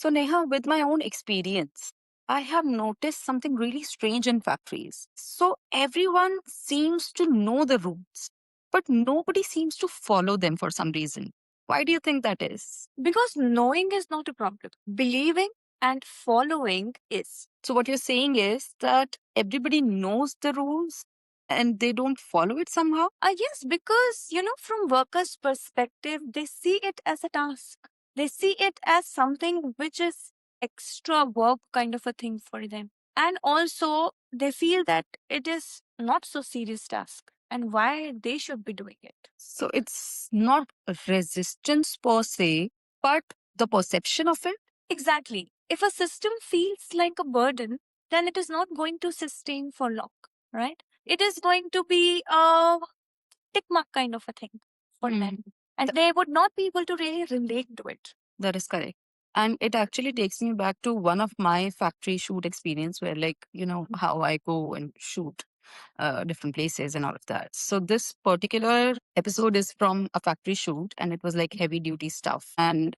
So, Neha, with my own experience, I have noticed something really strange in factories. So, everyone seems to know the rules, but nobody seems to follow them for some reason. Why do you think that is? Because knowing is not a problem, believing and following is. So, what you're saying is that everybody knows the rules and they don't follow it somehow? Yes, because, from workers' perspective, they see it as a task. They see it as something which is extra work kind of a thing for them. And also, they feel that it is not so serious task and why they should be doing it. So, it's not resistance per se, but the perception of it? Exactly. If a system feels like a burden, then it is not going to sustain for long, right? It is going to be a tick mark kind of a thing for them. And they would not be able to really relate to it. That is correct. And it actually takes me back to one of my factory shoot experience where, like, how I go and shoot different places and all of that. So, this particular episode is from a factory shoot and it was like heavy duty stuff. And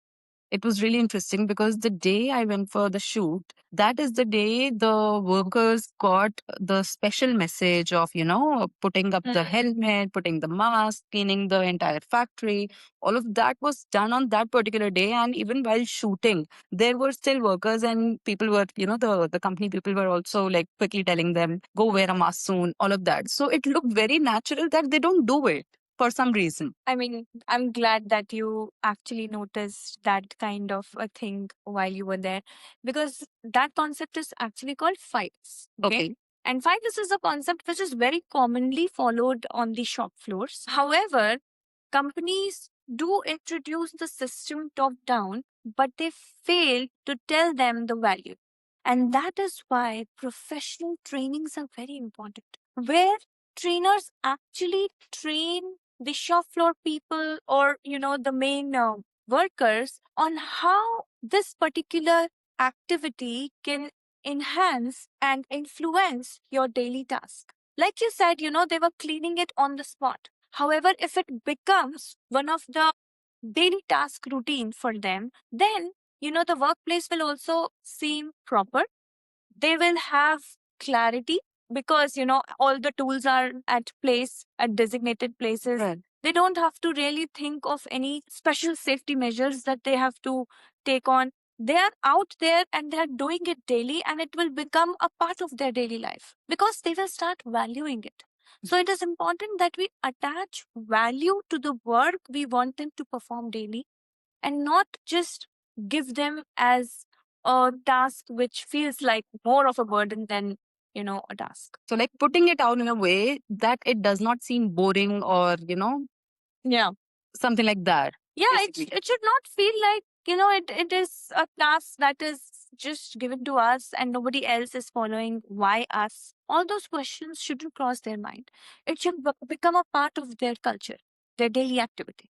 it was really interesting because the day I went for the shoot, that is the day the workers got the special message of, putting up the helmet, putting the mask, cleaning the entire factory. All of that was done on that particular day. And even while shooting, there were still workers and people were, the company people were also like quickly telling them, go wear a mask soon, all of that. So it looked very natural that they don't do it for some reason. I mean, I'm glad that you actually noticed that kind of a thing while you were there because that concept is actually called fives. Okay. And fives is a concept which is very commonly followed on the shop floors. However, companies do introduce the system top down, but they fail to tell them the value. And that is why professional trainings are very important, where trainers actually train the shop floor people or, the main workers on how this particular activity can enhance and influence your daily task. Like you said, they were cleaning it on the spot. However, if it becomes one of the daily task routine for them, then, the workplace will also seem proper. They will have clarity because, all the tools are at place, at designated places. Right. They don't have to really think of any special safety measures that they have to take on. They are out there and they are doing it daily, and it will become a part of their daily life because they will start valuing it. So it is important that we attach value to the work we want them to perform daily and not just give them as a task which feels like more of a burden than, a task. So, like putting it out in a way that it does not seem boring or, Yeah. something like that. Yeah, it should not feel like, it is a task that is just given to us and nobody else is following. Why us? All those questions shouldn't cross their mind. It should become a part of their culture, their daily activity.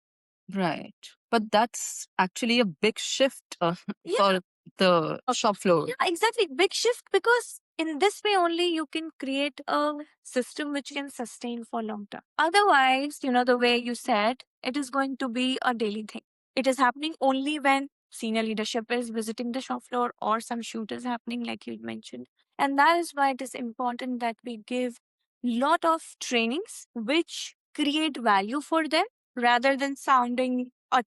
Right. But that's actually a big shift Yeah. for the shop floor. Yeah, exactly. Big shift because in this way only you can create a system which can sustain for long term. Otherwise, the way you said, it is going to be a daily thing. It is happening only when senior leadership is visiting the shop floor or some shoot is happening, like you mentioned. And that is why it is important that we give lot of trainings which create value for them rather than sounding a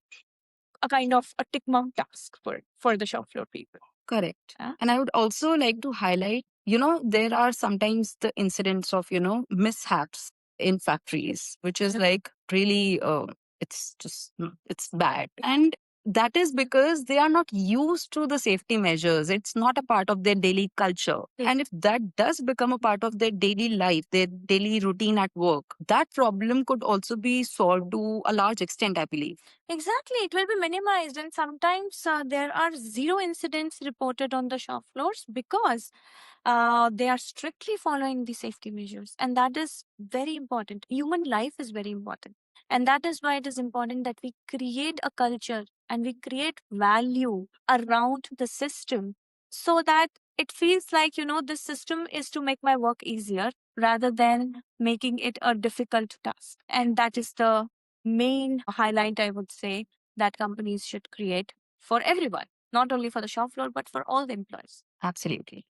kind of a tick mark task for the shop floor people. Correct. Huh? And I would also like to highlight, there are sometimes the incidents of, mishaps in factories, which is like really, it's just, it's bad. And that is because they are not used to the safety measures. It's not a part of their daily culture. And if that does become a part of their daily life, their daily routine at work, that problem could also be solved to a large extent, I believe. Exactly, it will be minimized, and sometimes there are zero incidents reported on the shop floors because they are strictly following the safety measures, and that is very important. Human life is very important, and that is why it is important that we create a culture and we create value around the system so that it feels like, this system is to make my work easier rather than making it a difficult task. And that is the main highlight, I would say, that companies should create for everyone. not only for the shop floor, but for all the employees. Absolutely.